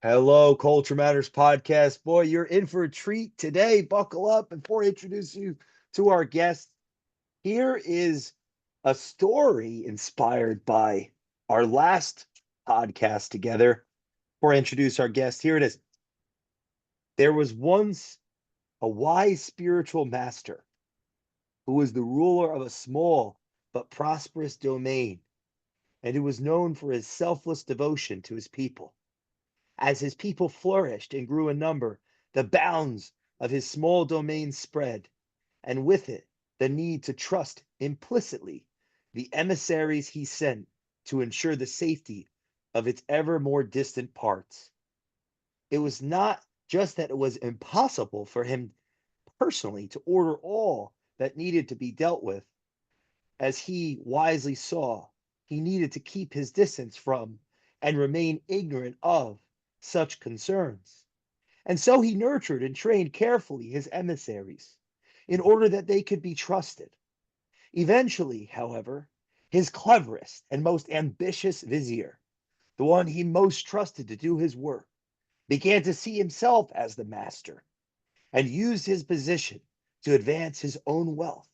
Hello, Culture Matters podcast. Boy, you're in for a treat today. Buckle up. Before I introduce you to our guest, here is a story inspired by our last podcast together. Before I introduce our guest, here it is. There was once a wise spiritual master who was the ruler of a small but prosperous domain, and who was known for his selfless devotion to his people. As his people flourished and grew in number, the bounds of his small domain spread, and with it the need to trust implicitly the emissaries he sent to ensure the safety of its ever more distant parts. It was not just that it was impossible for him personally to order all that needed to be dealt with. As he wisely saw, he needed to keep his distance from and remain ignorant of such concerns. And so he nurtured and trained carefully his emissaries in order that they could be trusted. Eventually, however, his cleverest and most ambitious vizier, the one he most trusted to do his work, began to see himself as the master and used his position to advance his own wealth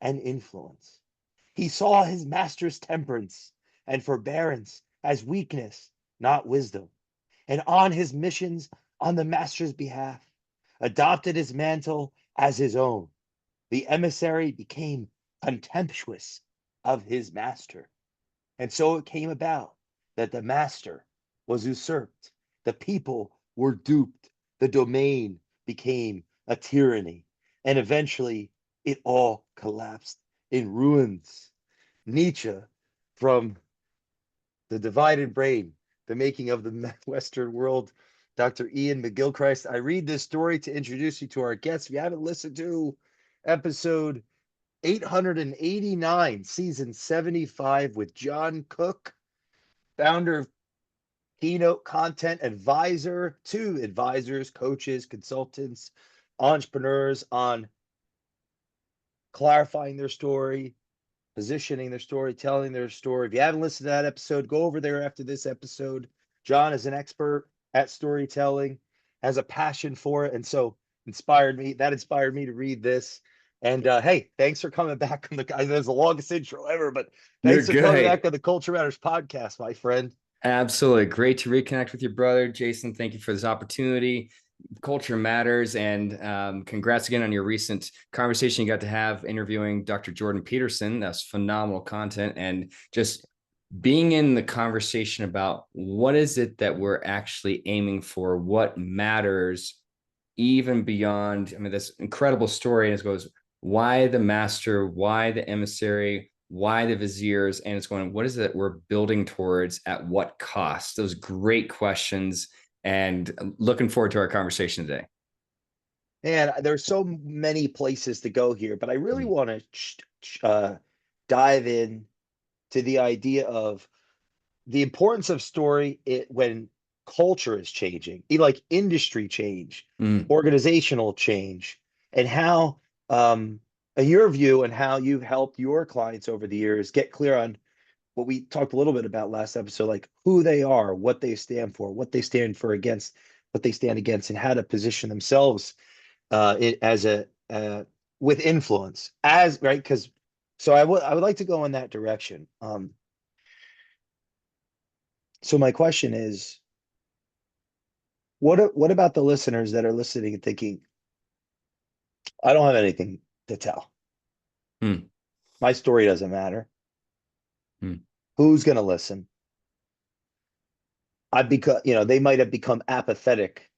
and influence. He saw his master's temperance and forbearance as weakness, not wisdom, and on his missions on the master's behalf, adopted his mantle as his own. The emissary became contemptuous of his master. And so it came about that the master was usurped, the people were duped, the domain became a tyranny, and eventually it all collapsed in ruins. Nietzsche, from The Divided Brain, The Making of the Western World, Dr. Ian McGilchrist. I read this story to introduce you to our guests. If you haven't listened to episode 889, season 75 with Jon Cook, founder of Keynote Content Advisor, to advisors, coaches, consultants, entrepreneurs on clarifying their story, positioning their story, telling their story. If you haven't listened to that episode, go over there after this episode. Jon is an expert at storytelling, has a passion for it, and so inspired me. That inspired me to read this. And hey, thanks for coming back on the guys. That's the longest intro ever, but You're thanks for coming back good. on the Culture Matters podcast, my friend. Absolutely. Great to reconnect with your brother. Jason, thank you for this opportunity. Culture matters. And congrats again on your recent conversation you got to have interviewing Dr. Jordan Peterson. That's phenomenal content. And just being in the conversation about what is it that we're actually aiming for, what matters even beyond, I mean, this incredible story. And it goes, why the master, why the emissary, why the viziers, and it's going, what is it that we're building towards at what cost? Those great questions, and looking forward to our conversation today. And there's so many places to go here, but I really want to dive in to the idea of the importance of story when culture is changing, like industry change, Mm. organizational change, and how, in your view, and how you've helped your clients over the years get clear on what we talked a little bit about last episode, like who they are, what they stand for, what they stand for against, what they stand against, and how to position themselves as a with influence as right because so I would like to go in that direction. So my question is, what about the listeners that are listening and thinking, I don't have anything to tell. Mm. My story doesn't matter. Mm. Who's going to listen? I because they might have become apathetic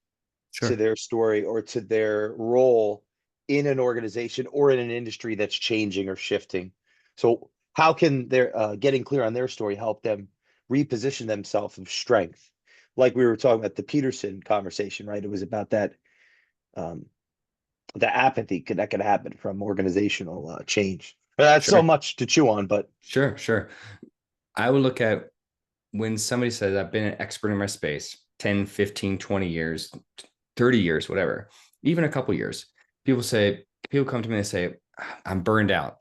to Sure. their story or to their role in an organization or in an industry that's changing or shifting. So how can their getting clear on their story help them reposition themselves of strength? Like we were talking about the Peterson conversation, right? It was about that um, the apathy that could happen from organizational change. That's so Sure. much to chew on, but Sure. Sure. I would look at when somebody says, I've been an expert in my space 10, 15, 20 years, 30 years, whatever, even a couple years, people come to me and say, I'm burned out.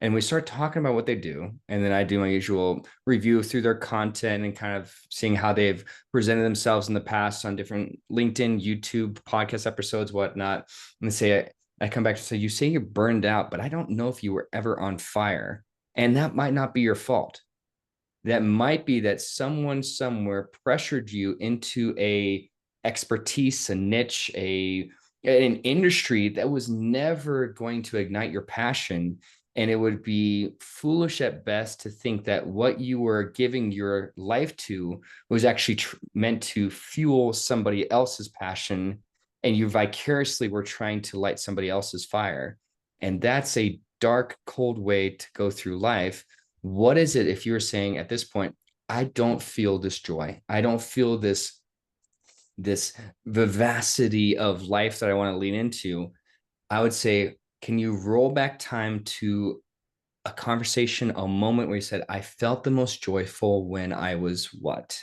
And we start talking about what they do. And then I do my usual review through their content and kind of seeing how they've presented themselves in the past on different LinkedIn, YouTube, podcast episodes, whatnot. And they say, I come back to say, you say you're burned out, but I don't know if you were ever on fire. And that might not be your fault. That might be that someone somewhere pressured you into a expertise, a niche, an industry that was never going to ignite your passion. And it would be foolish at best to think that what you were giving your life to was actually meant to fuel somebody else's passion. And you vicariously were trying to light somebody else's fire. And that's a dark, cold way to go through life. What is it if you're saying at this point, I don't feel this joy, I don't feel this vivacity of life that I want to lean into? I would say, can you roll back time to a conversation, a moment where you said, I felt the most joyful when I was what?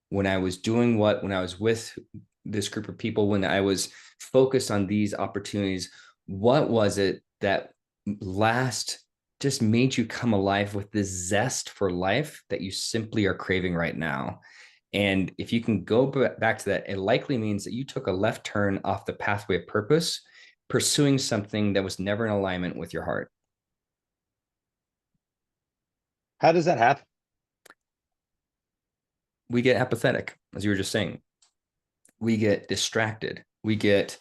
When I was doing what? When I was with this group of people, when I was focused on these opportunities, what was it that last just made you come alive with this zest for life that you simply are craving right now? And if you can go back to that, it likely means that you took a left turn off the pathway of purpose, pursuing something that was never in alignment with your heart. How does that happen? We get apathetic, as you were just saying. We get distracted. We get,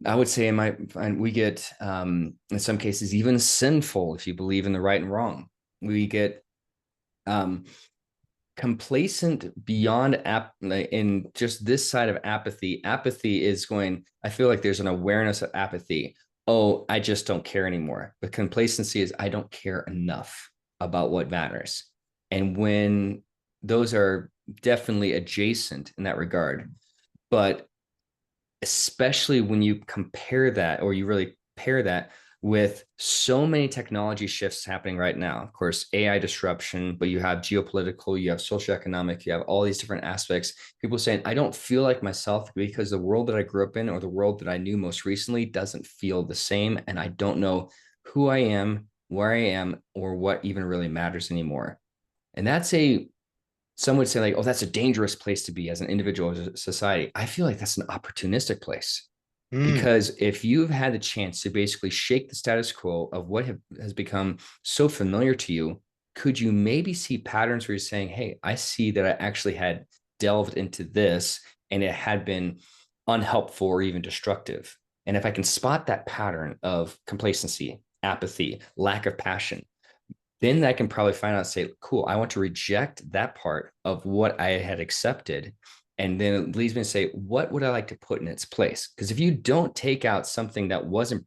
I would say, we get, in some cases, even sinful if you believe in the right and wrong. We get complacent beyond in just this side of apathy. Apathy is going, I feel like there's an awareness of apathy. Oh, I just don't care anymore. But complacency is, I don't care enough about what matters. And when those are definitely adjacent in that regard, but especially when you compare that, or you really pair that with so many technology shifts happening right now. Of course, AI disruption, but you have geopolitical, you have socioeconomic, you have all these different aspects. People saying, I don't feel like myself because the world that I grew up in or the world that I knew most recently doesn't feel the same. And I don't know who I am, where I am, or what even really matters anymore. And that's some would say like, oh, that's a dangerous place to be as an individual, as a society. I feel like that's an opportunistic place. Mm. Because if you've had the chance to basically shake the status quo of what has become so familiar to you, could you maybe see patterns where you're saying, hey, I see that I actually had delved into this and it had been unhelpful or even destructive. And if I can spot that pattern of complacency, apathy, lack of passion, then I can probably find out, say, cool, I want to reject that part of what I had accepted. And then it leads me to say, what would I like to put in its place? Because if you don't take out something that wasn't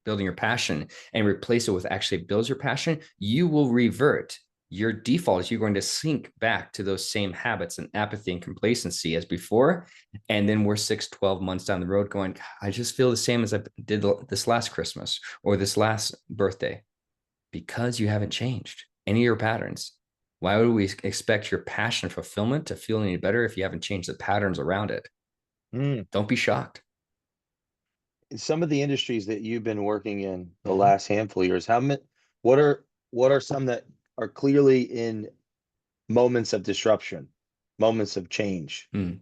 building your passion and replace it with actually builds your passion, you will revert. Your default is you're going to sink back to those same habits and apathy and complacency as before. And then we're 6, 12 months down the road going, I just feel the same as I did this last Christmas or this last birthday. Because you haven't changed any of your patterns. Why would we expect your passion fulfillment to feel any better if you haven't changed the patterns around it? Mm. Don't be shocked. In some of the industries that you've been working in the last handful of years, how many, what are some that are clearly in moments of disruption, moments of change? Mm.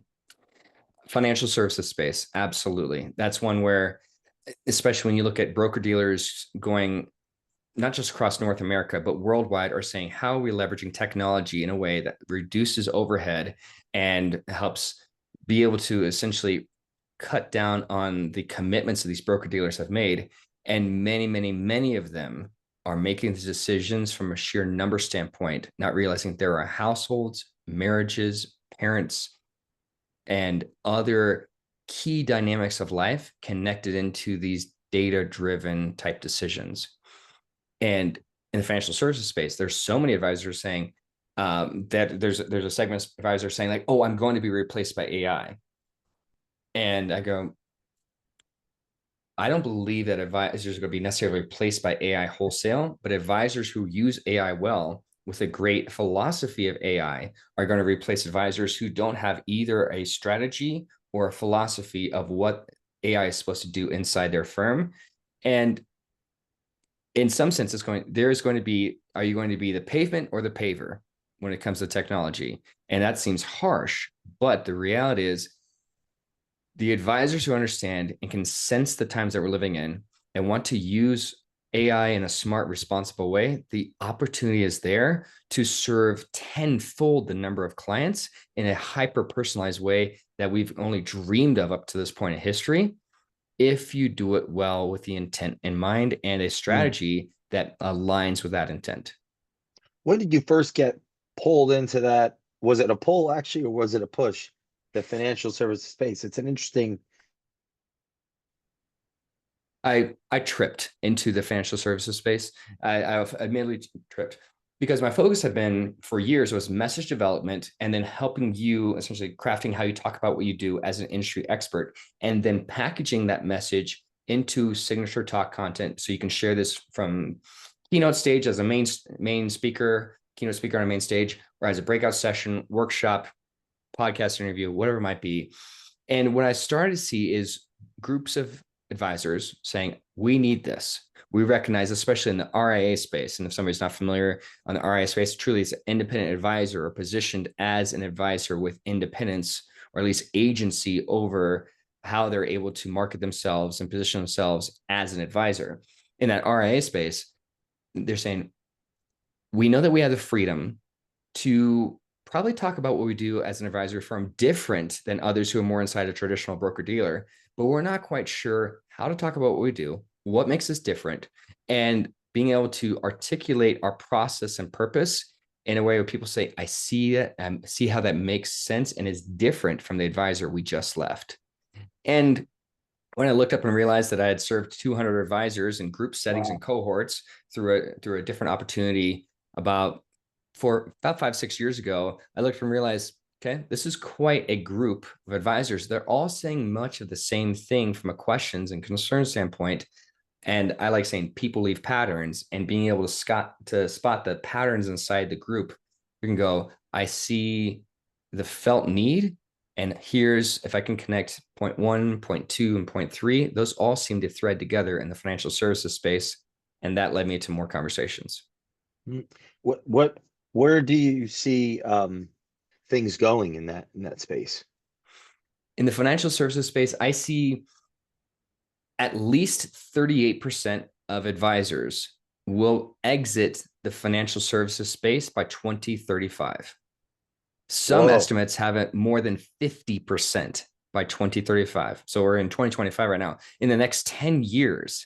Financial services space, absolutely. That's one where, especially when you look at broker dealers going not just across North America, but worldwide, are saying, how are we leveraging technology in a way that reduces overhead and helps be able to essentially cut down on the commitments that these broker dealers have made? And many of them are making the decisions from a sheer number standpoint, not realizing there are households, marriages, parents, and other key dynamics of life connected into these data-driven type decisions. And in the financial services space, there's so many advisors saying that there's a segment of advisors saying like, oh, I'm going to be replaced by AI. And I go, I don't believe that advisors are going to be necessarily replaced by AI wholesale, but advisors who use AI well with a great philosophy of AI are going to replace advisors who don't have either a strategy or a philosophy of what AI is supposed to do inside their firm. And in some sense, there's going to be, are you going to be the pavement or the paver when it comes to technology? And that seems harsh, but the reality is the advisors who understand and can sense the times that we're living in and want to use AI in a smart, responsible way, the opportunity is there to serve tenfold the number of clients in a hyper personalized way that we've only dreamed of up to this point in history, if you do it well with the intent in mind and a Mm. strategy that aligns with that intent. When did you first get pulled into that? Was it a pull actually, or was it a push? The financial services space. It's an interesting. I tripped into the financial services space. I've admittedly tripped because my focus had been for years was message development and then helping you essentially crafting how you talk about what you do as an industry expert and then packaging that message into signature talk content so you can share this from keynote stage as a main speaker, keynote speaker on a main stage, or as a breakout session, workshop, podcast interview, whatever it might be. And what I started to see is groups of advisors saying, we need this. We recognize, especially in the RIA space, and if somebody's not familiar on the RIA space, truly it's an independent advisor or positioned as an advisor with independence or at least agency over how they're able to market themselves and position themselves as an advisor. In that RIA space, they're saying, we know that we have the freedom to probably talk about what we do as an advisory firm different than others who are more inside a traditional broker dealer, but we're not quite sure how to talk about what we do, what makes us different, and being able to articulate our process and purpose in a way where people say, I see it, see how that makes sense and is different from the advisor we just left. And when I looked up and realized that I had served 200 advisors in group settings and cohorts through a different opportunity about 5, 6 years ago, I looked and realized, okay, this is quite a group of advisors. They're all saying much of the same thing from a questions and concern standpoint. And I like saying people leave patterns, and being able to spot the patterns inside the group. You can go, I see the felt need. And here's, if I can connect point one, point two, and point three, those all seem to thread together in the financial services space. And that led me to more conversations. Where do you see things going in that space? In the financial services space, I see at least 38% of advisors will exit the financial services space by 2035. Some Whoa. estimates have it more than 50% by 2035. So we're in 2025 right now. In the next 10 years,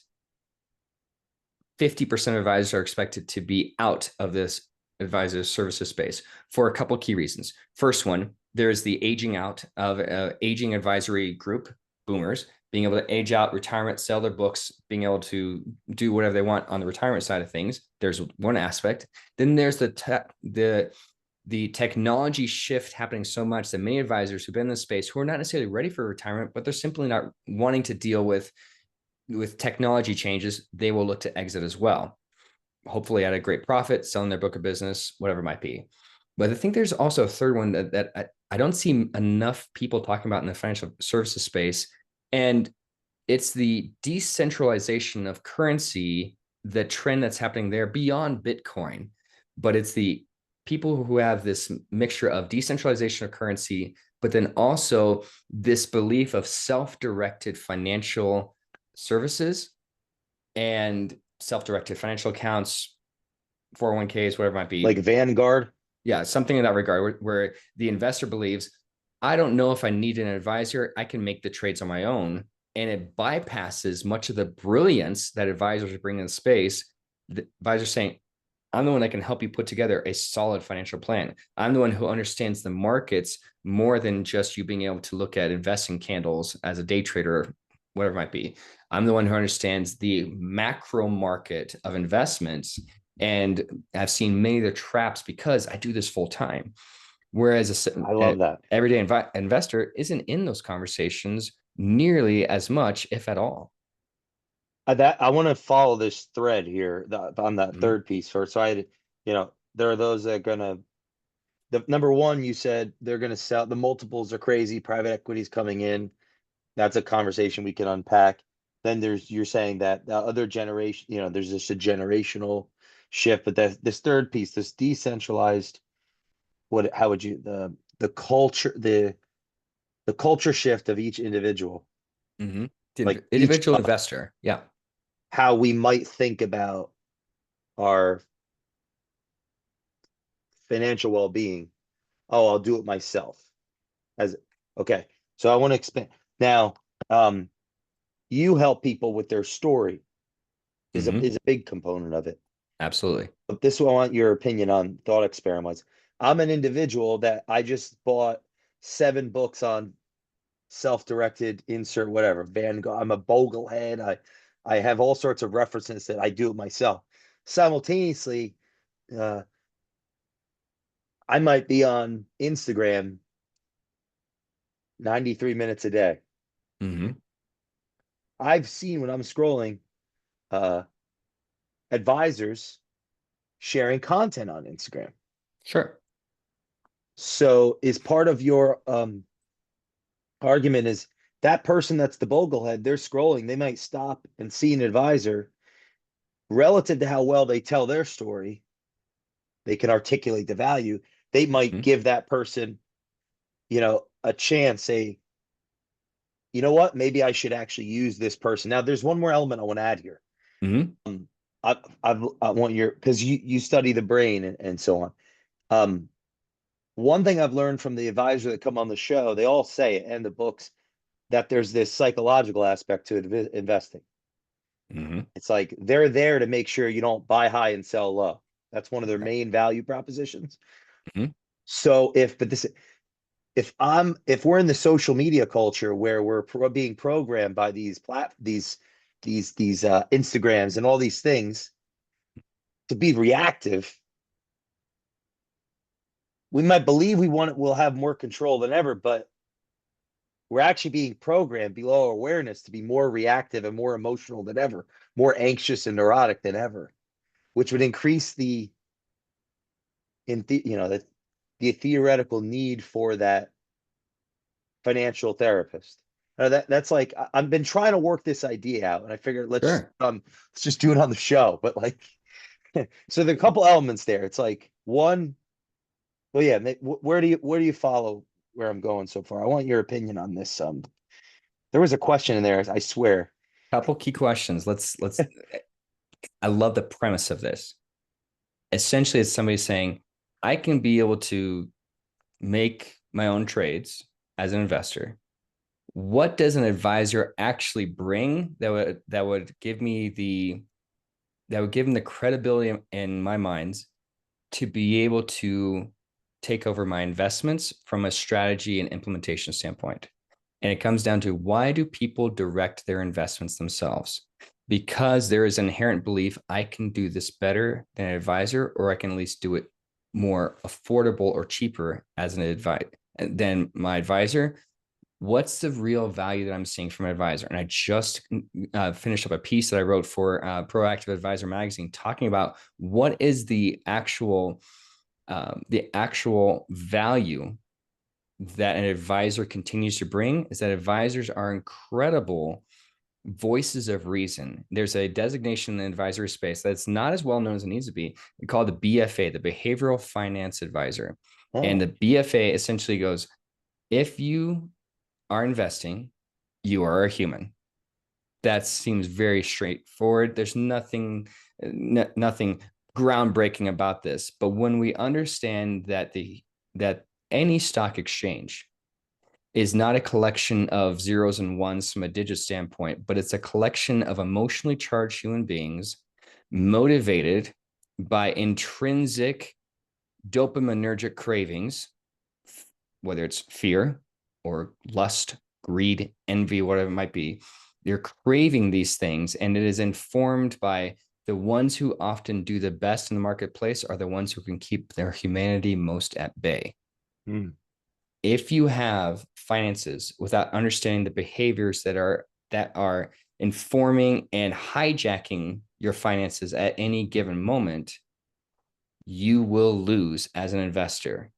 50% of advisors are expected to be out of this advisor services space for a couple of key reasons. First one, there's the aging out of aging advisory group, boomers, being able to age out, retirement, sell their books, being able to do whatever they want on the retirement side of things. There's one aspect. Then there's the technology shift happening so much that many advisors who've been in this space who are not necessarily ready for retirement, but they're simply not wanting to deal with technology changes, they will look to exit as well. Hopefully at a great profit, selling their book of business, whatever it might be. But I think there's also a third one that I don't see enough people talking about in the financial services space. And it's the decentralization of currency, the trend that's happening there beyond Bitcoin. But it's the people who have this mixture of decentralization of currency, but then also this belief of self-directed financial services and self-directed financial accounts, 401ks, whatever it might be. Like Vanguard? Yeah, something in that regard where the investor believes, I don't know if I need an advisor. I can make the trades on my own. And it bypasses much of the brilliance that advisors bring in the space. The advisors saying, I'm the one that can help you put together a solid financial plan. I'm the one who understands the markets more than just you being able to look at investing candles as a day trader, whatever it might be. I'm the one who understands the macro market of investments. And I've seen many of the traps because I do this full time. Whereas I love that. everyday investor isn't in those conversations nearly as much, if at all. I want to follow this thread here on that Mhm. third piece first. So there are those that are gonna. The number one, you said they're gonna sell. The multiples are crazy. Private equity's coming in. That's a conversation we can unpack. then you're saying that the other generation, there's just a generational shift, but that this third piece, this decentralized, how would you the culture shift of each individual, Mm-hmm. like The each individual investor. Yeah. how we might think about our financial well-being. Oh, I'll do it myself. As okay, so I want to expand now. Um, you help people with their story is a Mm-hmm. is a big component of it. Absolutely. But this is what I want your opinion on thought experiments. I'm an individual that I just bought 7 books on self-directed insert whatever Van Gogh. I'm a boglehead. I have all sorts of references that I do it myself. Simultaneously, uh, I might be on Instagram 93 minutes a day. Mm-hmm. I've seen when I'm scrolling uh, advisors sharing content on Instagram. Sure. So is part of your argument is that person that's the boglehead, they're scrolling, they might stop and see an advisor relative to how well they tell their story, they can articulate the value, they might Mm-hmm. give that person, a chance, say, you know what, maybe I should actually use this person. Now, there's one more element I want to add here. Mm-hmm. I want your, because you study the brain and so on. Um, One thing I've learned from the advisor that come on the show, they all say it and the books that there's this psychological aspect to investing. Mm-hmm. It's like they're there to make sure you don't buy high and sell low. That's one of their Right. main value propositions. Mm-hmm. So if we're in the social media culture where we're being programmed by these Instagrams and all these things to be reactive, we might believe we'll have more control than ever, but we're actually being programmed below our awareness to be more reactive and more emotional than ever, more anxious and neurotic than ever, which would increase the theoretical need for that financial therapist. That's like I've been trying to work this idea out, and I figured Sure. let's just do it on the show. But like, so there are a couple elements there. It's like one, well, yeah. Where do you follow where I'm going so far? I want your opinion on this. There was a question in there. I swear. Couple key questions. Let's I love the premise of this. Essentially, it's somebody saying, I can be able to make my own trades as an investor. What does an advisor actually bring that would give me that would give them the credibility in my minds to be able to take over my investments from a strategy and implementation standpoint? And it comes down to, why do people direct their investments themselves? Because there is an inherent belief, I can do this better than an advisor, or I can at least do it more affordable or cheaper as an advisor than my advisor. What's the real value that I'm seeing from an advisor? And I just finished up a piece that I wrote for Proactive Advisor magazine, talking about what is the actual value that an advisor continues to bring. Is that advisors are incredible voices of reason. There's a designation in the advisory space that's not as well known as it needs to be, called the BFA, the Behavioral Finance Advisor. And Oh, the BFA essentially goes, if you are investing, you are a human. That seems very straightforward. There's nothing groundbreaking about this. But when we understand that any stock exchange is not a collection of zeros and ones from a digit standpoint, but it's a collection of emotionally charged human beings motivated by intrinsic dopaminergic cravings, whether it's fear or lust, greed, envy, whatever it might be. You're craving these things, and it is informed by the ones who often do the best in the marketplace are the ones who can keep their humanity most at bay. hmm. If you have finances without understanding the behaviors that are informing and hijacking your finances at any given moment, you will lose as an investor.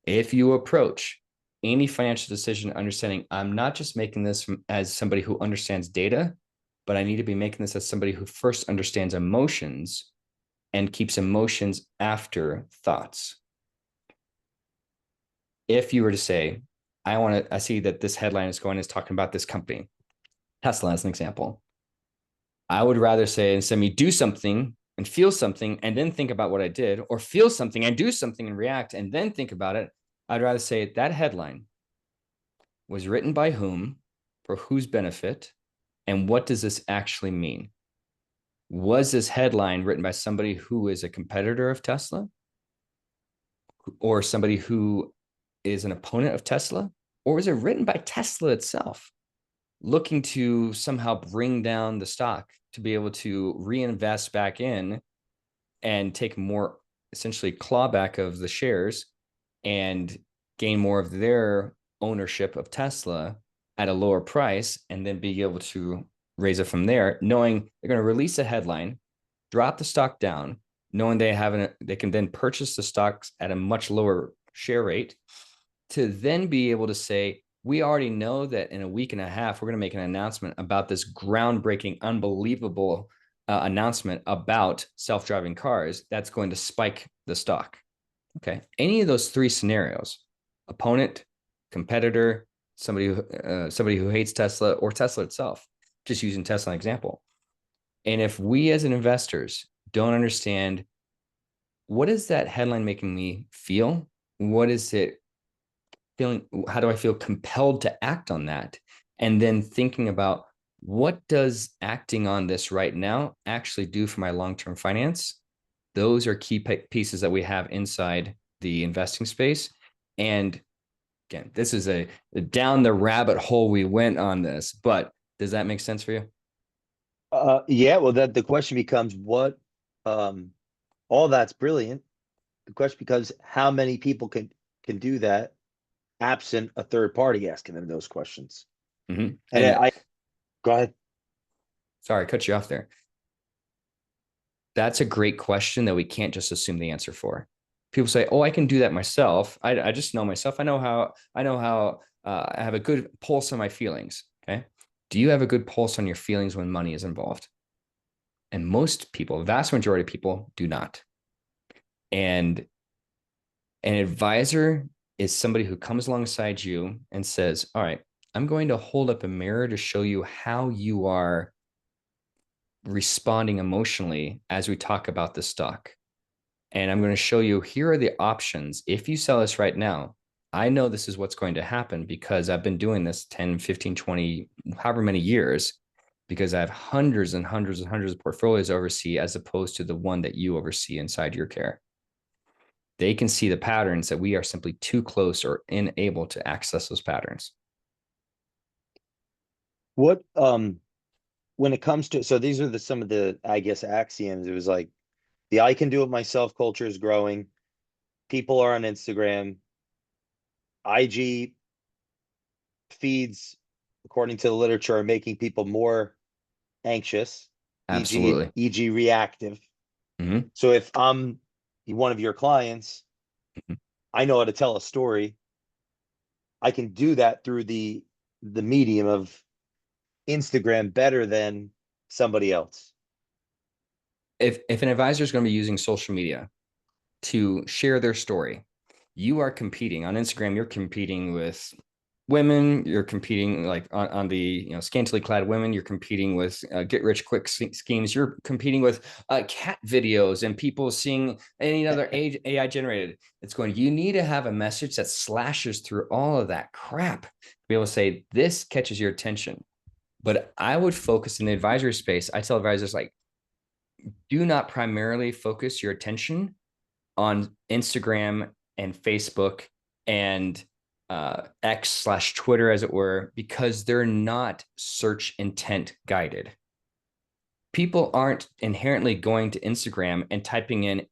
If you approach any financial decision understanding, I'm not just making this as somebody who understands data, but I need to be making this as somebody who first understands emotions and keeps emotions after thoughts. If you were to say, I see that this headline is talking about this company, Tesla as an example. I would rather say, instead of me do something and feel something and then think about what I did, or feel something and do something and react and then think about it, I'd rather say that headline was written by whom, for whose benefit, and what does this actually mean? Was this headline written by somebody who is a competitor of Tesla, or somebody who is an opponent of Tesla? Or was it written by Tesla itself, looking to somehow bring down the stock to be able to reinvest back in and take more, essentially clawback of the shares and gain more of their ownership of Tesla at a lower price, and then be able to raise it from there, knowing they're going to release a headline, drop the stock down, knowing they can then purchase the stocks at a much lower share rate, to then be able to say, we already know that in a week and a half, we're going to make an announcement about this groundbreaking, unbelievable announcement about self-driving cars that's going to spike the stock. Okay. Any of those three scenarios, opponent, competitor, somebody who hates Tesla, or Tesla itself, just using Tesla example. And if we as an investors don't understand, what is that headline making me feel? What is it feeling? How do I feel compelled to act on that? And then thinking about, what does acting on this right now actually do for my long-term finance? Those are key pieces that we have inside the investing space. And again, this is a down the rabbit hole we went on this, but does that make sense for you? Yeah, well, that the question becomes all that's brilliant. The question becomes how many people can do that absent a third party asking them those questions. Mm-hmm. And And I go ahead. sorry, I cut you off there. That's a great question that we can't just assume the answer for. People say, "Oh, I can do that myself. I just know myself. I know how. I have a good pulse on my feelings." Okay. Do you have a good pulse on your feelings when money is involved? And most people, vast majority of people, do not. And an advisor is somebody who comes alongside you and says, "All right, I'm going to hold up a mirror to show you how you are responding emotionally as we talk about the stock. And I'm going to show you, here are the options. If you sell this right now, I know this is what's going to happen because I've been doing this 10, 15, 20, however many years, because I have hundreds and hundreds and hundreds of portfolios to oversee, as opposed to the one that you oversee inside your care." They can see the patterns that we are simply too close or unable to access those patterns. What when it comes to, so these are some of the, I guess, axioms. It was like the I can do it myself culture is growing. People are on Instagram. IG feeds, according to the literature, are making people more anxious, Absolutely. e.g. reactive. Mm-hmm. So if I'm one of your clients, I know how to tell a story. I can do that through the medium of Instagram better than somebody else. If an advisor is going to be using social media to share their story, you are competing on Instagram. You're competing with women. You're competing like on the scantily clad women. You're competing with get rich quick schemes. You're competing with cat videos and people seeing any other AI generated. It's going, you need to have a message that slashes through all of that crap to be able to say, this catches your attention. But I would focus in the advisory space. I tell advisors, like, do not primarily focus your attention on Instagram and Facebook and X/Twitter, as it were, because they're not search intent guided. People aren't inherently going to Instagram and typing in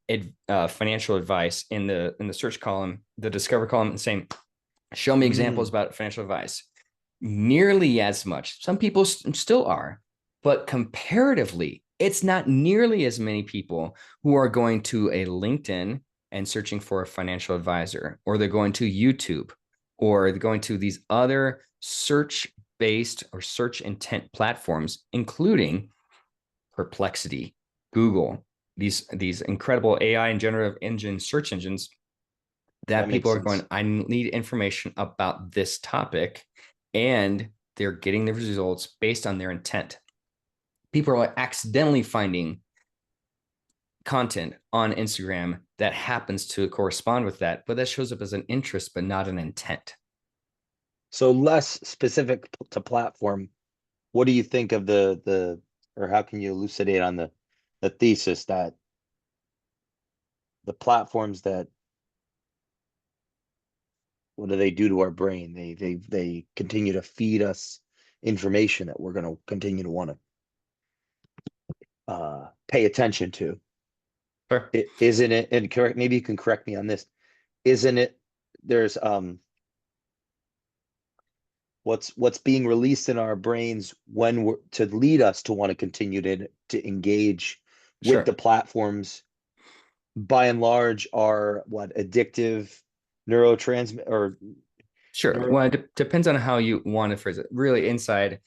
financial advice in the search column, the discover column, and saying, "Show me examples about financial advice." Nearly as much. Some people still are, but comparatively, it's not nearly as many people who are going to a LinkedIn and searching for a financial advisor, or they're going to YouTube, or they're going to these other search based or search intent platforms, including Perplexity, Google, these incredible AI and generative engine search engines, that That makes people are sense. going, I need information about this topic, and they're getting the results based on their intent. People are accidentally finding content on Instagram that happens to correspond with that, but that shows up as an interest, but not an intent. So less specific to platform. What do you think of or how can you elucidate on the thesis that the platforms that what do they do to our brain? They continue to feed us information that we're going to continue to want to pay attention to. Sure. Isn't it? And correct, maybe you can correct me on this. Isn't it? There's what's being released in our brains when we're to lead us to want to continue to engage with the Sure. platforms by and large are what addictive neurotransmit or Sure. neuro Well, it depends on how you want to phrase it. Really, inside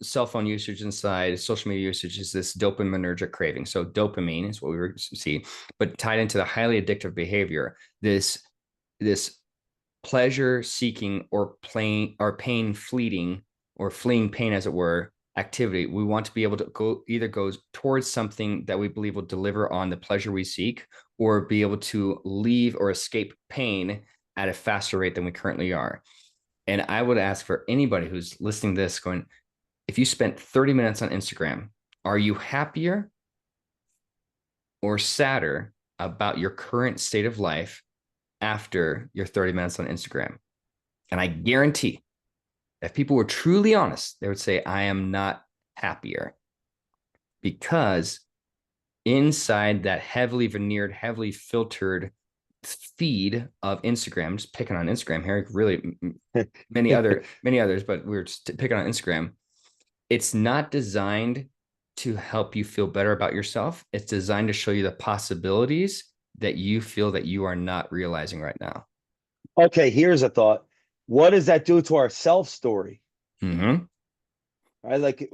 cell phone usage, inside social media usage, is this dopaminergic craving. So dopamine is what we see, but tied into the highly addictive behavior, this pleasure seeking or pain fleeting or fleeing pain, as it were, activity. We want to be able to either go towards something that we believe will deliver on the pleasure we seek, or be able to leave or escape pain at a faster rate than we currently are. And I would ask for anybody who's listening to this going, if you spent 30 minutes on Instagram, are you happier or sadder about your current state of life after your 30 minutes on Instagram? And I guarantee if people were truly honest, they would say, I am not happier, because inside that heavily veneered, heavily filtered feed of Instagram, just picking on Instagram here, really many others, but we're just picking on Instagram. It's not designed to help you feel better about yourself. It's designed to show you the possibilities that you feel that you are not realizing right now. Okay, here's a thought. What does that do to our self story? Mm-hmm. Right? Like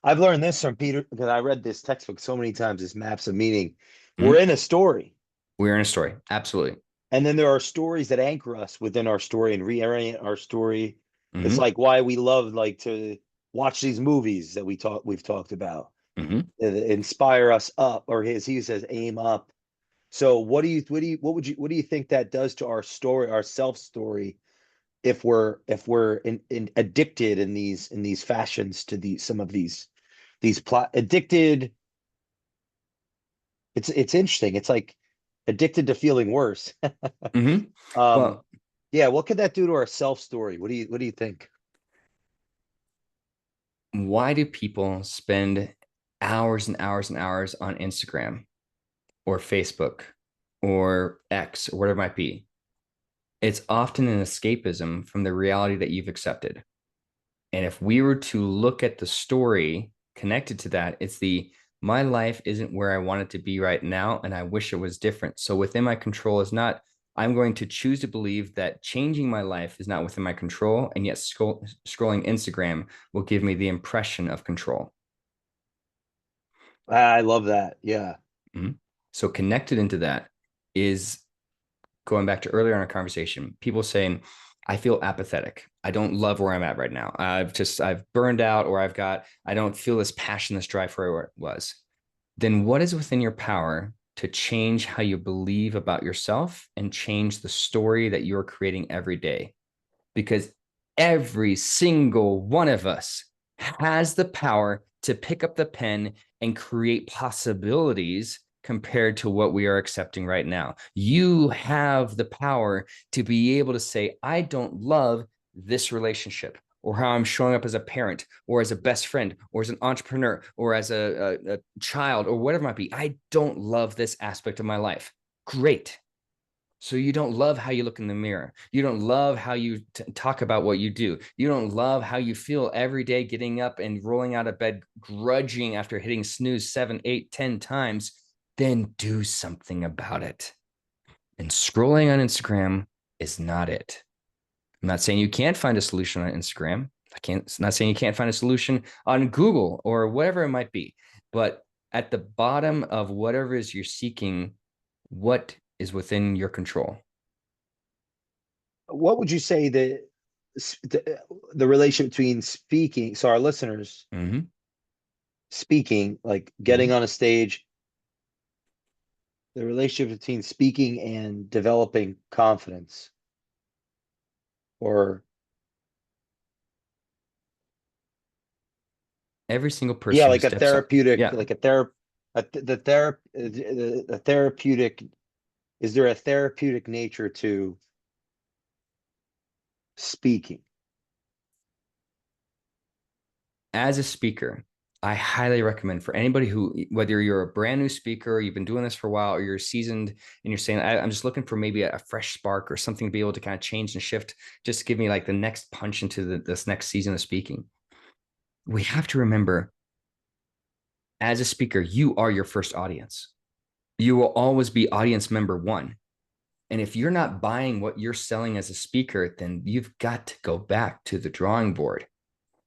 I've learned this from Peter because I read this textbook so many times, this Maps of Meaning. We're Mm-hmm. in a story. We're in a story. Absolutely. And then there are stories that anchor us within our story and reorient our story. It's Mm-hmm. like why we love like to watch these movies that we've talked about. Mm-hmm. Inspire us up, or as he says, aim up. So what do you think that does to our story, our self story, if we're in addicted in these fashions to some of these plot addicted. It's interesting. It's like addicted to feeling worse. Mm-hmm. um Well, yeah, what could that do to our self story? What do you think? why do people spend hours and hours and hours on Instagram or Facebook or X or whatever it might be? It's often an escapism from the reality that you've accepted. And if we were to look at the story connected to that, it's my life isn't where I want it to be right now, and I wish it was different. So within my control is not, I'm going to choose to believe that changing my life is not within my control, and yet scrolling Instagram will give me the impression of control. I love that. Yeah. Mhm. So connected into that is going back to earlier in our conversation, people saying, I feel apathetic. I don't love where I'm at right now. I've burned out, or I don't feel this passion, this drive for where it was. Then what is within your power to change how you believe about yourself and change the story that you're creating every day? Because every single one of us has the power to pick up the pen and create possibilities compared to what we are accepting right now. You have the power to be able to say, I don't love this relationship, or how I'm showing up as a parent, or as a best friend, or as an entrepreneur, or as a child, or whatever it might be. I don't love this aspect of my life. Great. So you don't love how you look in the mirror. You don't love how you talk about what you do. You don't love how you feel every day getting up and rolling out of bed, grudging after hitting snooze 7, 8, 10 times. Then do something about it. And scrolling on Instagram is not it. I'm not saying you can't find a solution on Instagram. It's not saying you can't find a solution on Google or whatever it might be, but at the bottom of whatever it is you're seeking, what is within your control? What would you say the relation between speaking, so our listeners Mm-hmm. speaking, like Mm-hmm. getting on a stage, the relationship between speaking and developing confidence, or Every single yeah, person who like a steps up. therapeutic, Yeah. like a therap, the therapeutic. Is there a therapeutic nature to speaking? As a speaker, I highly recommend for anybody who, whether you're a brand new speaker, or you've been doing this for a while, or you're seasoned and you're saying, I'm just looking for maybe a fresh spark or something to be able to kind of change and shift, just to give me like the next punch into this next season of speaking. We have to remember, as a speaker, you are your first audience. You will always be audience member one. And if you're not buying what you're selling as a speaker, then you've got to go back to the drawing board,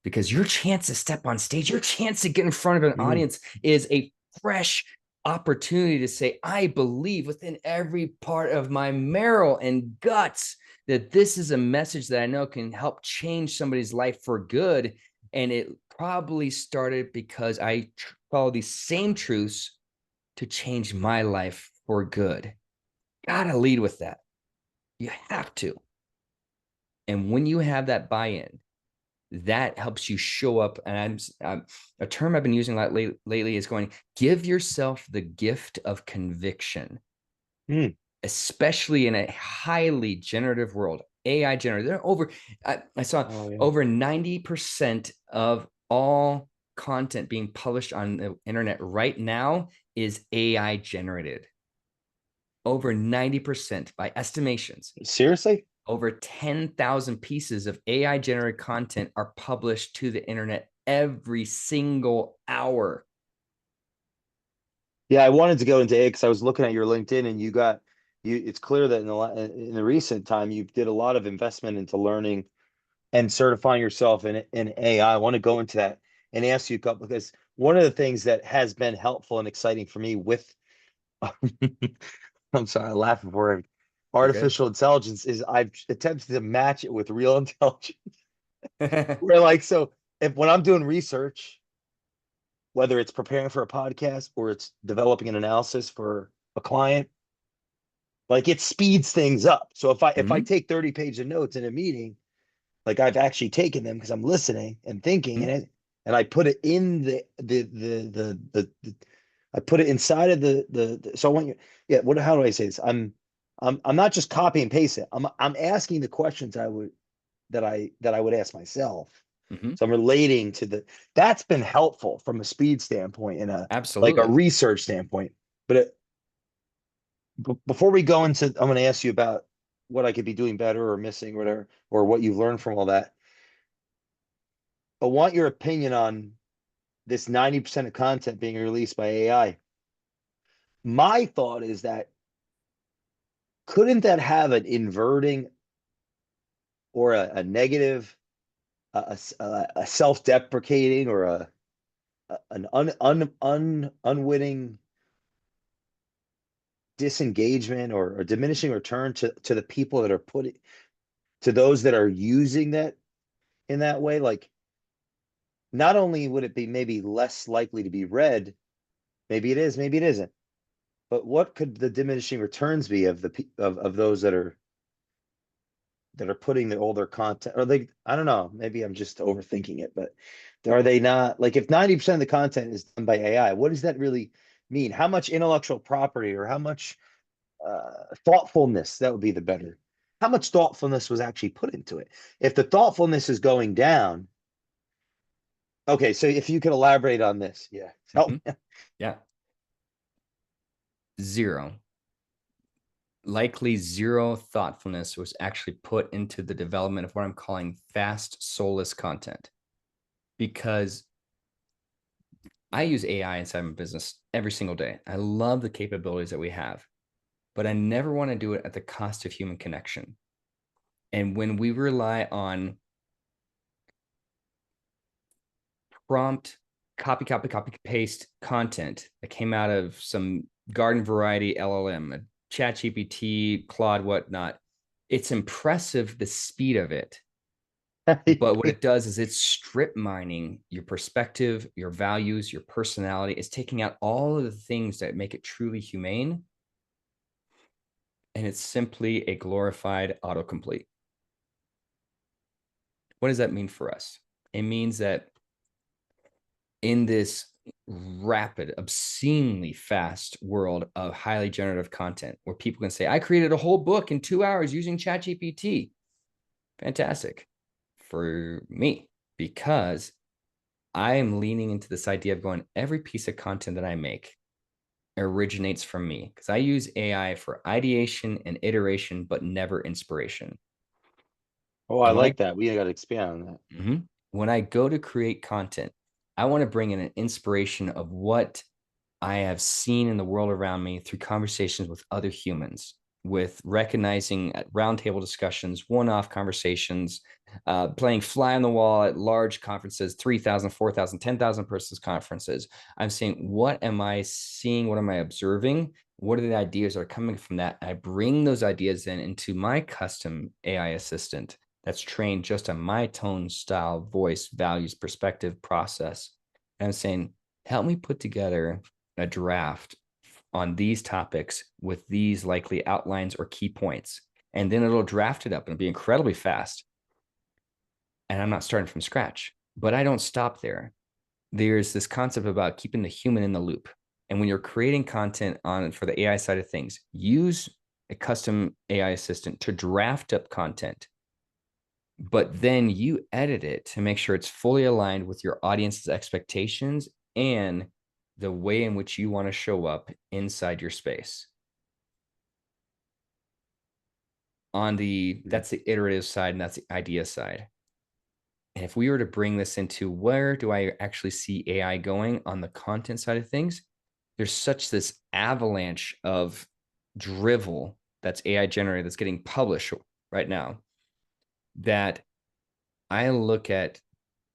because your chance to step on stage, your chance to get in front of an Mhm. audience is a fresh opportunity to say, I believe within every part of my marrow and guts that this is a message that I know can help change somebody's life for good. And it probably started because I follow these same truths to change my life for good. Gotta lead with that. You have to. And when you have that buy-in, that helps you show up. And I'm a term I've been using a lot lately is going, give yourself the gift of conviction, Mm. especially in a highly generative world. AI generative. There are I saw Oh yeah. over 90% of all content being published on the internet right now is AI generated. Over 90% by estimations. Seriously? Over 10,000 pieces of AI generated content are published to the internet every single hour. Yeah, I wanted to go into it because I was looking at your LinkedIn and you got you. It's clear that in the recent time you did a lot of investment into learning and certifying yourself in AI. I want to go into that and ask you a couple, because one of the things that has been helpful and exciting for me with I'm sorry, I laugh before You're good. artificial intelligence is I've attempted to match it with real intelligence. Where like so if when I'm doing research, whether it's preparing for a podcast or it's developing an analysis for a client, like it speeds things up. So if I Mm-hmm. take 30 pages of notes in a meeting, like I've actually taken them because I'm listening and thinking Mm-hmm. and I put it in the I put it inside of the so I want you, yeah, what, how do I say this? I'm not just copy and paste it. I'm asking the questions I would that I would ask myself. Mm-hmm. So I'm relating to that's been helpful from a speed standpoint and a like a Absolutely. research standpoint. But before we go into, I'm going to ask you about what I could be doing better or missing, or whatever, or what you've learned from all that. I want your opinion on this 90% of content being released by AI. My thought is that couldn't that have an inverting or a negative, a self-deprecating or an unwitting disengagement or diminishing return to the people that are putting, to those that are using that in that way? Like, not only would it be maybe less likely to be read, maybe it is, maybe it isn't, but what could the diminishing returns be of of those that are putting all their content? Or they, I don't know, maybe I'm just overthinking it, but are they not, like, if 90% of the content is done by AI, what does that really mean? How much intellectual property or how much thoughtfulness, that would be the better, how much thoughtfulness was actually put into it? If the thoughtfulness is going down, okay, so if you could elaborate on this, yeah, Mm-hmm. help me. Yeah. Zero. Likely zero thoughtfulness was actually put into the development of what I'm calling fast soulless content, because I use AI inside my business every single day. I love the capabilities that we have, but I never want to do it at the cost of human connection. And when we rely on prompt, copy, paste content that came out of some garden variety LLM, a chat GPT, Claude, whatnot. It's impressive the speed of it. But what it does is it's strip mining your perspective, your values, your personality. It's taking out all of the things that make it truly humane. And it's simply a glorified autocomplete. What does that mean for us? It means that in this rapid, obscenely fast world of highly generative content, where people can say, I created a whole book in 2 hours using ChatGPT. Fantastic for me, because I am leaning into this idea of going, every piece of content that I make originates from me, because I use AI for ideation and iteration, but never inspiration. Oh, I And like that. We got to expand on that. when I go to create content, I want to bring in an inspiration of what I have seen in the world around me through conversations with other humans, with recognizing at roundtable discussions, one-off conversations, playing fly on the wall at large conferences, 3,000, 4,000, 10,000 persons conferences. I'm saying, what am I seeing? What am I observing? What are the ideas that are coming from that? I bring those ideas in into my custom AI assistant that's trained just on my tone, style, voice, values, perspective, process. And I'm saying, help me put together a draft on these topics with these likely outlines or key points. And then it'll draft it up and it'll be incredibly fast. And I'm not starting from scratch, but I don't stop there. There's this concept about keeping the human in the loop. And when you're creating content on for the AI side of things, use a custom AI assistant to draft up content, but then you edit it to make sure it's fully aligned with your audience's expectations and the way in which you want to show up inside your space. That's the iterative side, and that's the idea side. And if we were to bring this into where do I actually see AI going on the content side of things, there's such this avalanche of drivel that's AI generated that's getting published right now that I look at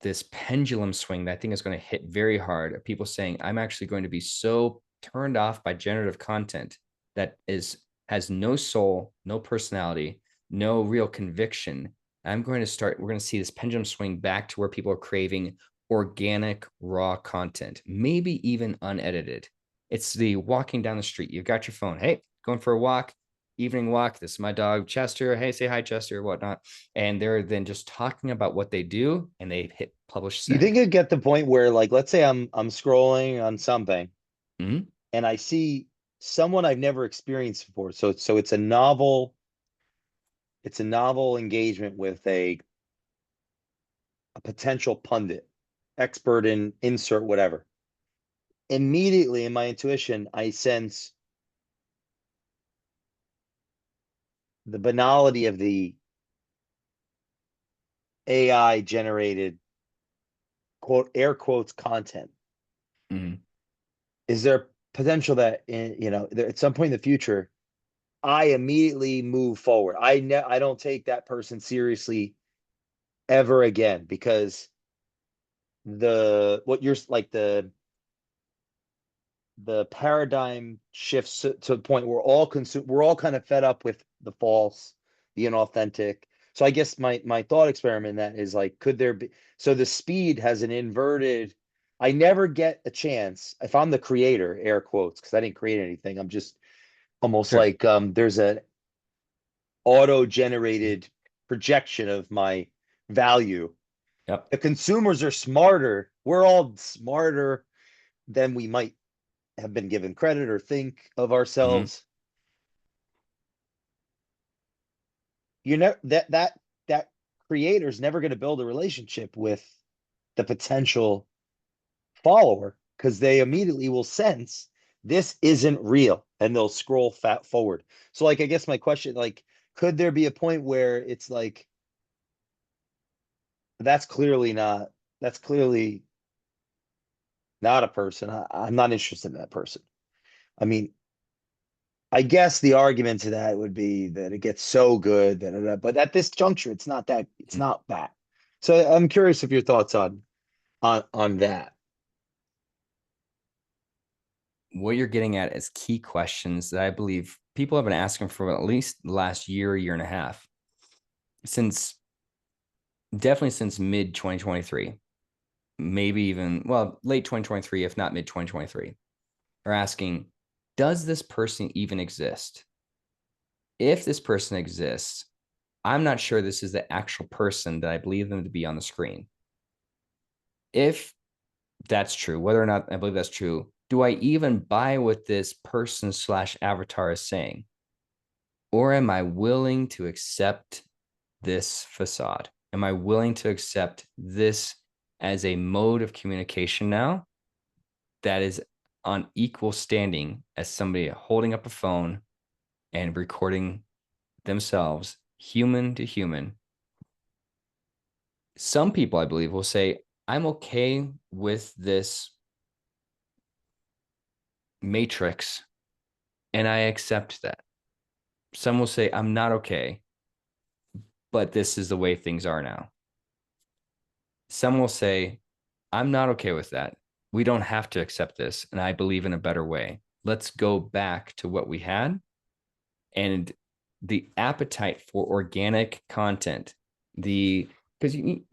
this pendulum swing that I think is going to hit very hard of people saying, I'm actually going to be so turned off by generative content that has no soul, no personality, no real conviction. We're going to see this pendulum swing back to where people are craving organic, raw content, maybe even unedited. It's the walking down the street. You've got your phone. Hey, going for a walk, evening walk. This is my dog, Chester. Hey, say hi, Chester, whatnot. And they're then just talking about what they do and they hit publish You send. think it'd get the point where, like, let's say I'm scrolling on something Mm-hmm. and I see someone I've never experienced before. So it's a novel engagement with a potential pundit, expert in insert whatever. Immediately in my intuition, I sense the banality of the AI generated quote air quotes content. Mm-hmm. Is there potential that at some point in the future, I immediately move forward? I don't take that person seriously ever again because the what you're like the paradigm shifts to the point where we're all kind of fed up with the false, the inauthentic. So I guess my thought experiment in that is like, could there be, so the speed has an inverted, I never get a chance if I'm the creator, air quotes, because I didn't create anything. I'm just almost Sure. like there's an auto-generated projection of my value. Yep. The consumers are smarter. We're all smarter than we might have been given credit or think of Mm-hmm. ourselves. You know that creator's never going to build a relationship with the potential follower because they immediately will sense this isn't real and they'll scroll fat forward. So like I guess my question, like, could there be a point where it's like that's clearly not that's clearly not a person. I'm not interested in that person. I mean, I guess the argument to that would be that it gets so good that, but at this juncture, it's not that. It's not that. So I'm curious of your thoughts on. on that. What you're getting at is key questions that I believe people have been asking for at least the last year and a half, definitely since mid 2023, maybe even, well, late 2023, if not mid 2023, are asking, does this person even exist? If this person exists, I'm not sure this is the actual person that I believe them to be on the screen. If that's true, whether or not I believe that's true, do I even buy what this person / avatar is saying? Or am I willing to accept this facade? Am I willing to accept this as a mode of communication now that is on equal standing as somebody holding up a phone and recording themselves, human to human? Some people, I believe, will say, I'm okay with this matrix and I accept that. Some will say, I'm not okay, but this is the way things are now. Some will say, I'm not okay with that. We don't have to accept this. And I believe in a better way. Let's go back to what we had. And the appetite for organic content, because you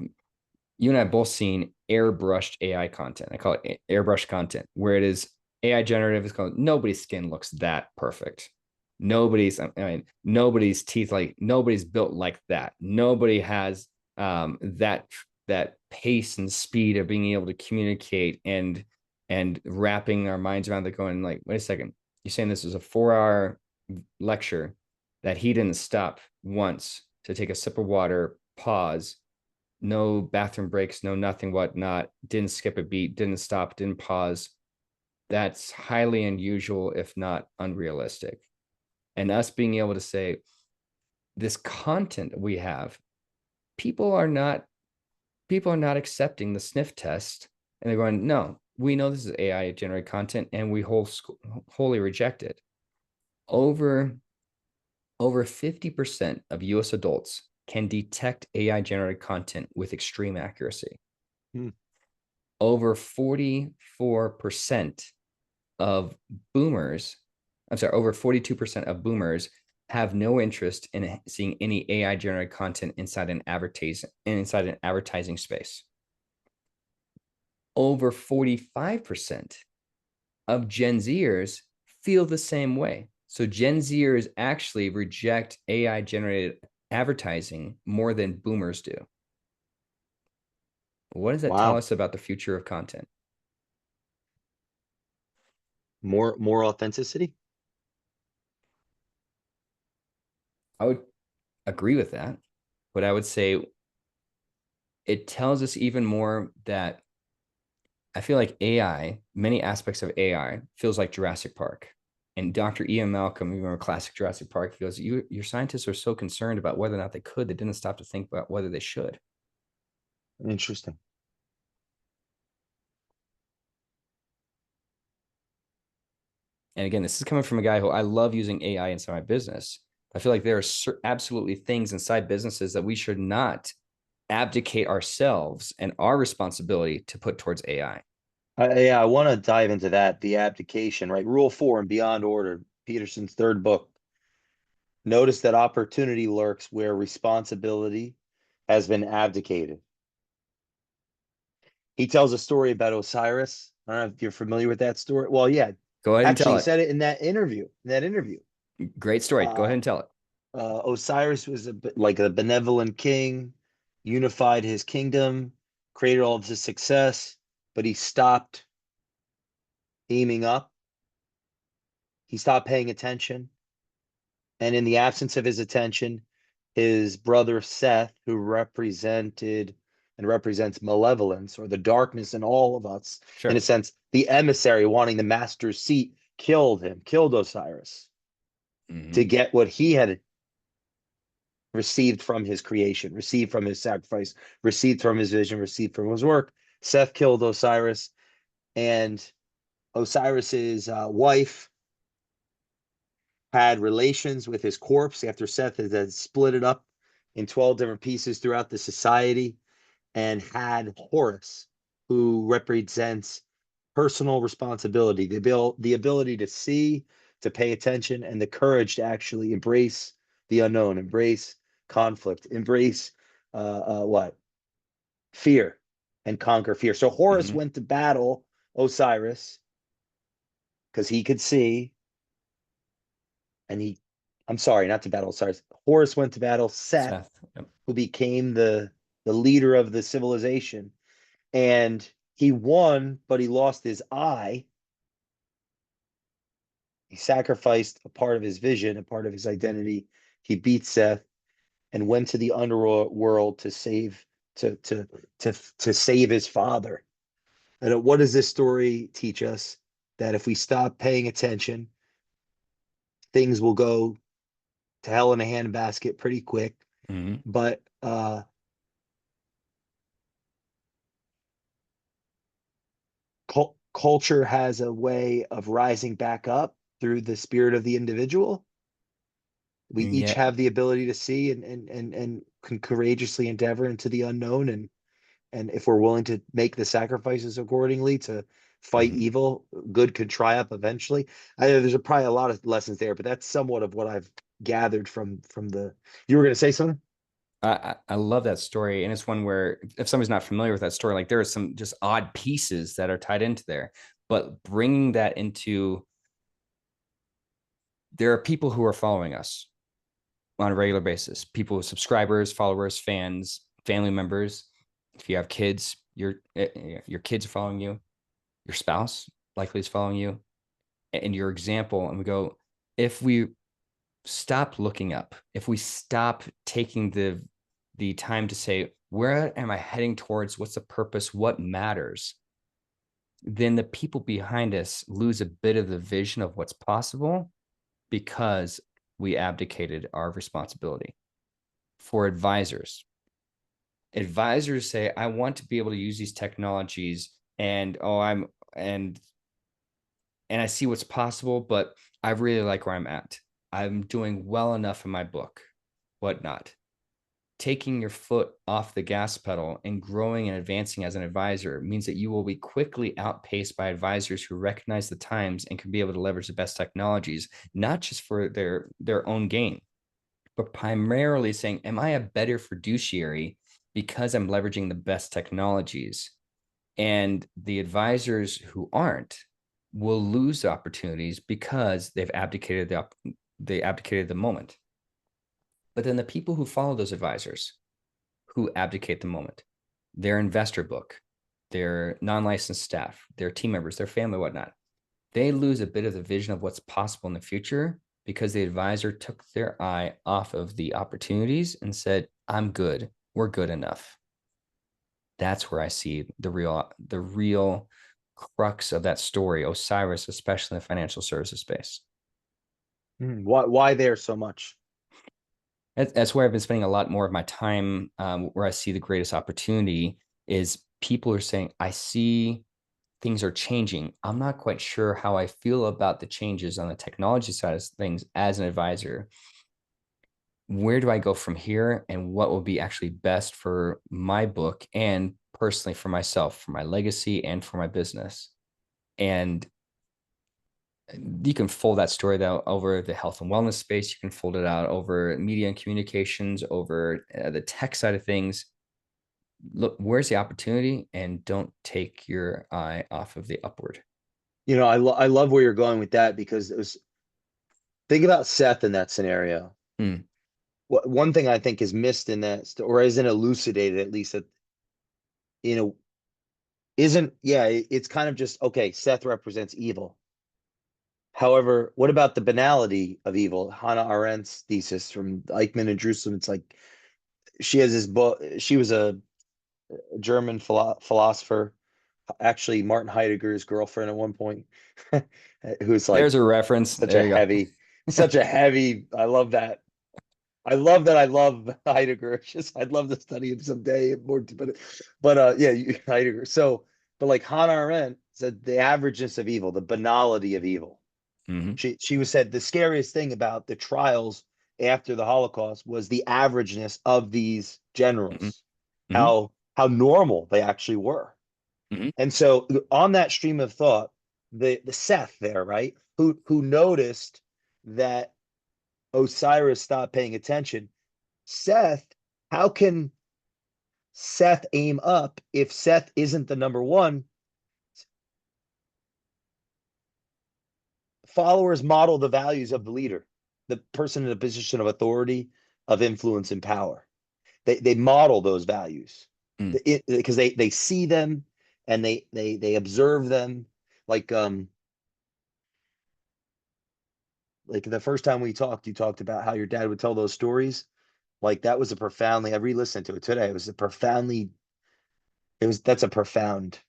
and I have both seen airbrushed AI content. I call it airbrush content, where it is AI generative. It's called, nobody's skin looks that perfect. Nobody's teeth, like nobody's built like that. Nobody has that pace and speed of being able to communicate and wrapping our minds around it, going like, wait a second, you're saying this was a 4-hour lecture that he didn't stop once to take a sip of water, pause, no bathroom breaks, no nothing, whatnot, didn't skip a beat, didn't stop, didn't pause. That's highly unusual, if not unrealistic. And us being able to say, this content we have, people are not accepting the sniff test, and they're going, no, we know this is AI generated content, and we wholly reject it. Over 50% of US adults can detect AI generated content with extreme accuracy. Over 44% of boomers, over 42% of boomers have no interest in seeing any AI generated content inside an advertising space. Over 45% of Gen Zers feel the same way. So Gen Zers actually reject AI generated advertising more than boomers do. What does that tell us about the future of content? More authenticity. I would agree with that, but I would say it tells us even more that I feel like AI, many aspects of AI, feels like Jurassic Park. And Dr. Ian Malcolm, even a classic Jurassic Park, he goes, your scientists are so concerned about whether or not they didn't stop to think about whether they should. Interesting. And again, this is coming from a guy who, I love using AI inside my business. I feel like there are absolutely things inside businesses that we should not abdicate ourselves and our responsibility to put towards AI. Yeah, I want to dive into that, the abdication, right? Rule 4 and Beyond Order, Peterson's third book. Notice that opportunity lurks where responsibility has been abdicated. He tells a story about Osiris. I don't know if you're familiar with that story. Well, yeah. Go ahead and Actually, tell he it. said it in that interview. Great story. Go ahead and tell it. Osiris was like a benevolent king, unified his kingdom, created all of his success, but he stopped aiming up. He stopped paying attention. And in the absence of his attention, his brother Seth, who represented and represents malevolence or the darkness in all of us, Sure. in a sense, the emissary wanting the master's seat, killed Osiris to get what he had received from his creation, received from his sacrifice, received from his vision, received from his work. Seth killed Osiris, and Osiris's wife had relations with his corpse after Seth had split it up in 12 different pieces throughout the society, and had Horus who represents personal responsibility, the ability to see, to pay attention, and the courage to actually embrace the unknown, embrace conflict, embrace what? Fear, and conquer fear. So Horus Mhm. went to battle Osiris because he could see, and I'm sorry, not to battle Osiris. Horus went to battle Seth, Seth. Yep. who became the leader of the civilization, and he won, but he lost his eye. He sacrificed a part of his vision, a part of his identity. He beat Seth and went to the underworld to save to save his father. And what does this story teach us? That if we stop paying attention, things will go to hell in a handbasket pretty quick. Mhm. But culture has a way of rising back up through the spirit of the individual. We each Yeah. have the ability to see and can courageously endeavor into the unknown, and if we're willing to make the sacrifices accordingly to fight Mhm. evil, good can triumph eventually. There's probably a lot of lessons there, but that's somewhat of what I've gathered from the. You were going to say something? I love that story. And it's one where if somebody's not familiar with that story, like there are some just odd pieces that are tied into there. But bringing that into, there are people who are following us on a regular basis, people, subscribers, followers, fans, family members. If you have kids, your kids are following you, your spouse likely is following you, and your example. And we go, if we stop looking up, if we stop taking the time to say, where am I heading towards? What's the purpose? What matters? Then the people behind us lose a bit of the vision of what's possible because we abdicated our responsibility. For advisors say, I want to be able to use these technologies, and and and I see what's possible, but I really like where I'm at. I'm doing well enough in my book, whatnot. Taking your foot off the gas pedal and growing and advancing as an advisor means that you will be quickly outpaced by advisors who recognize the times and can be able to leverage the best technologies, not just for their own gain, but primarily saying, am I a better fiduciary because I'm leveraging the best technologies? And the advisors who aren't will lose opportunities because they abdicated the moment. But then the people who follow those advisors who abdicate the moment, their investor book, their non-licensed staff, their team members, their family, whatnot, they lose a bit of the vision of what's possible in the future because the advisor took their eye off of the opportunities and said, I'm good. We're good enough. That's where I see the real crux of that story, Osiris, especially in the financial services space. Why there so much? That's where I've been spending a lot more of my time, where I see the greatest opportunity is people are saying, I see things are changing. I'm not quite sure how I feel about the changes on the technology side of things as an advisor. Where do I go from here? And what will be actually best for my book and personally for myself, for my legacy, and for my business? And you can fold that story out over the health and wellness space. You can fold it out over media and communications, over the tech side of things. Look, where's the opportunity, and don't take your eye off of the upward. I love where you're going with that because it was think about Seth in that scenario. Hmm. One thing I think is missed in that, or isn't elucidated at least, that you know isn't yeah, it's kind of just okay. Seth represents evil. However, what about the banality of evil? Hannah Arendt's thesis from Eichmann and Jerusalem. It's like she has this book. She was a German philosopher, actually Martin Heidegger's girlfriend at one point, who's like There's a reference. such There a you go. heavy, such a heavy. I love that. I love that. I love Heidegger. It's just I'd love to study him someday more, but yeah, Heidegger. So, but like Hannah Arendt said, the averageness of evil, the banality of evil. Hmm. She was said the scariest thing about the trials after the Holocaust was the averageness of these Hmm. generals, Hmm. how normal they actually were. Mhm. And so on that stream of thought, the Seth there, right? Who noticed that Osiris stopped paying attention. Seth, how can Seth aim up if Seth isn't the number one? Followers model the values of the leader, the person in a position of authority, of influence and power. They model those values Mm. because they see them and they observe them. Like like the first time we talked, you talked about how your dad would tell those stories. Like that was a profoundly, I re-listened to it today. It was a profoundly, that's a profound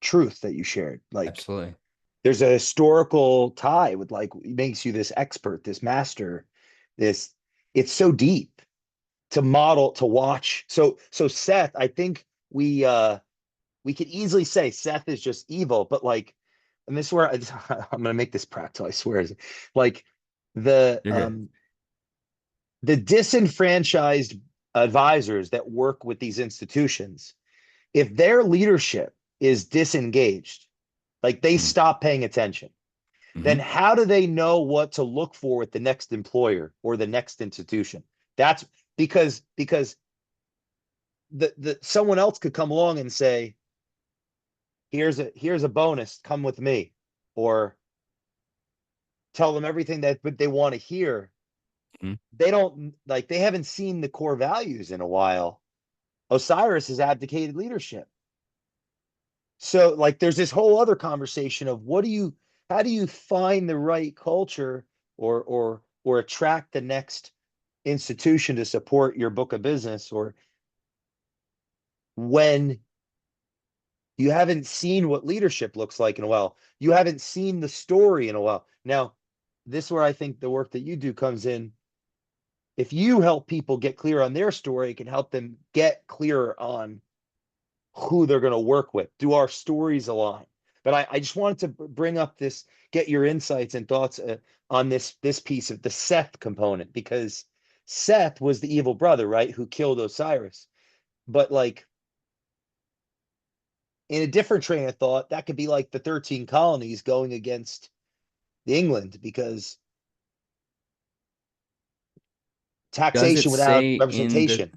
truth that you shared. Like Absolutely. there's a historical tie with like, it makes you this expert, this master, this, it's so deep to model, to watch. So Seth, I think we could easily say Seth is just evil, but like, and this is where I'm gonna make this practical, I swear. Like the You're good. the disenfranchised advisors that work with these institutions, if their leadership is disengaged, like they Mm. stop paying attention, then Mhm. how do they know what to look for with the next employer or the next institution? That's because the someone else could come along and say, here's a bonus, come with me, or tell them everything that they want to hear. Mhm. They don't like, they haven't seen the core values in a while. Osiris has abdicated leadership. So like there's this whole other conversation of how do you find the right culture or attract the next institution to support your book of business, or when you haven't seen what leadership looks like in a while. You haven't seen the story in a while. Now, this is where I think the work that you do comes in. If you help people get clear on their story, it can help them get clearer on who they're going to work with. Do our stories align? But I just wanted to bring up this, get your insights and thoughts on this piece of the Seth component, because Seth was the evil brother, right, who killed Osiris. But like in a different train of thought, that could be like the 13 colonies going against the England, because Does it taxation without say in the representation,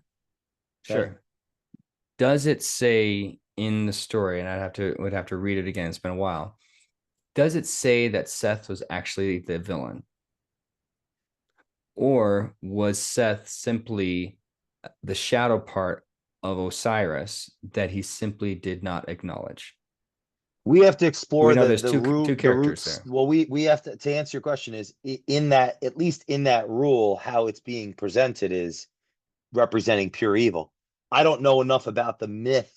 right? sure? Does it say in the story, and would have to read it again, it's been a while. Does it say that Seth was actually the villain? Or was Seth simply the shadow part of Osiris that he simply did not acknowledge? We have to We explore know the there's the two root the characters roots. there. Well, we have to answer your question is in that, at least in that rule, how it's being presented is representing pure evil. I don't know enough about the myth.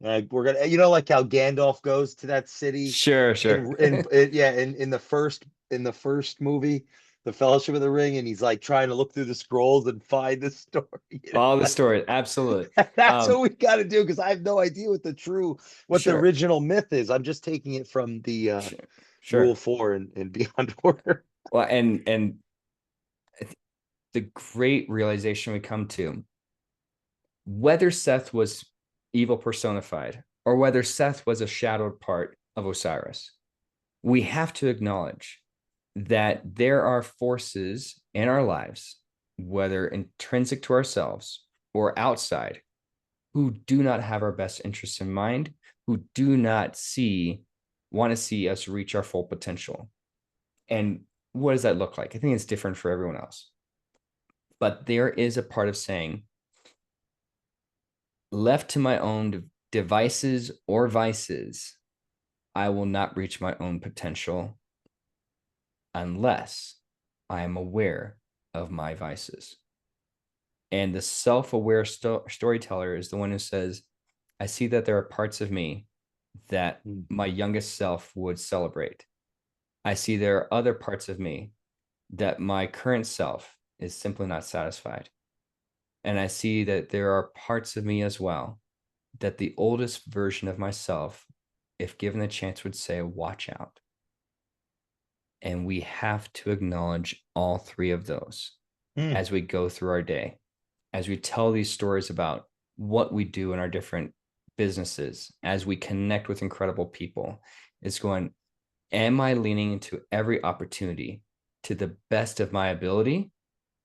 We're gonna, like how Gandalf goes to that city Sure, sure. in the first movie, the Fellowship of the Ring, and he's like trying to look through the scrolls and find the story. All the story, absolutely. That's what we got to do, because I have no idea what the Sure, original myth is. I'm just taking it from the sure, Rule sure. 4 and Beyond Order. Well, and the great realization we come to, whether Seth was evil personified or whether Seth was a shadowed part of Osiris, we have to acknowledge that there are forces in our lives, whether intrinsic to ourselves or outside, who do not have our best interests in mind, who do not want to see us reach our full potential. And what does that look like? I think it's different for everyone else. But there is a part of saying, left to my own devices or vices, I will not reach my own potential unless I am aware of my vices. And the self-aware storyteller is the one who says, I see that there are parts of me that Mm. my youngest self would celebrate. I see there are other parts of me that my current self is simply not satisfied. And I see that there are parts of me as well that the oldest version of myself, if given the chance, would say, watch out. And we have to acknowledge all three of those Mm. as we go through our day, as we tell these stories about what we do in our different businesses, as we connect with incredible people, is going, am I leaning into every opportunity to the best of my ability,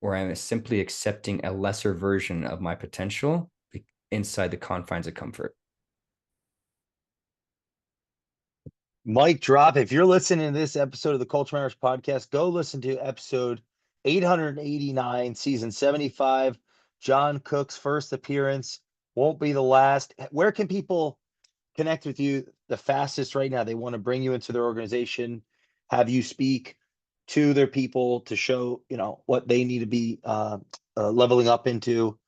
or am I simply accepting a lesser version of my potential inside the confines of comfort? Mic drop. If you're listening to this episode of the Culture Matters podcast, go listen to episode 889, season 75. Jon Cook's first appearance. Won't be the last. Where can people connect with you the fastest right now? They want to bring you into their organization, have you speak to their people to show, what they need to be leveling up into,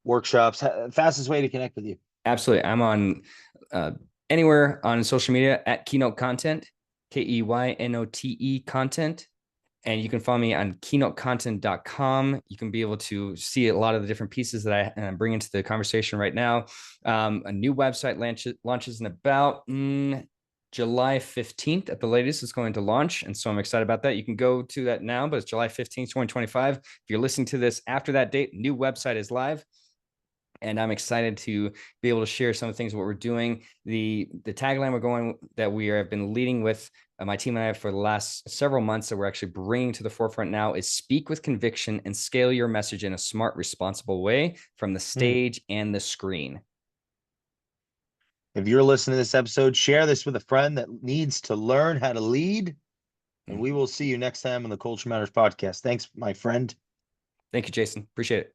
workshops. Fastest way to connect with you. Absolutely. I'm on anywhere on social media at Keynote Content, KEYNOTE content. And you can follow me on keynotecontent.com. You can be able to see a lot of the different pieces that I bring into the conversation right now. A new website launches in about July 15th at the latest. It's going to launch. And so I'm excited about that. You can go to that now, but it's July 15th, 2025. If you're listening to this after that date, new website is live. And I'm excited to be able to share some of the things what we're doing. The tagline we're going that we have been leading with my team and I for the last several months that we're actually bringing to the forefront now is speak with conviction and scale your message in a smart, responsible way from the stage and the screen. If you're listening to this episode, share this with a friend that needs to learn how to lead. And we will see you next time on the Culture Matters podcast. Thanks, my friend. Thank you, Jason. Appreciate it.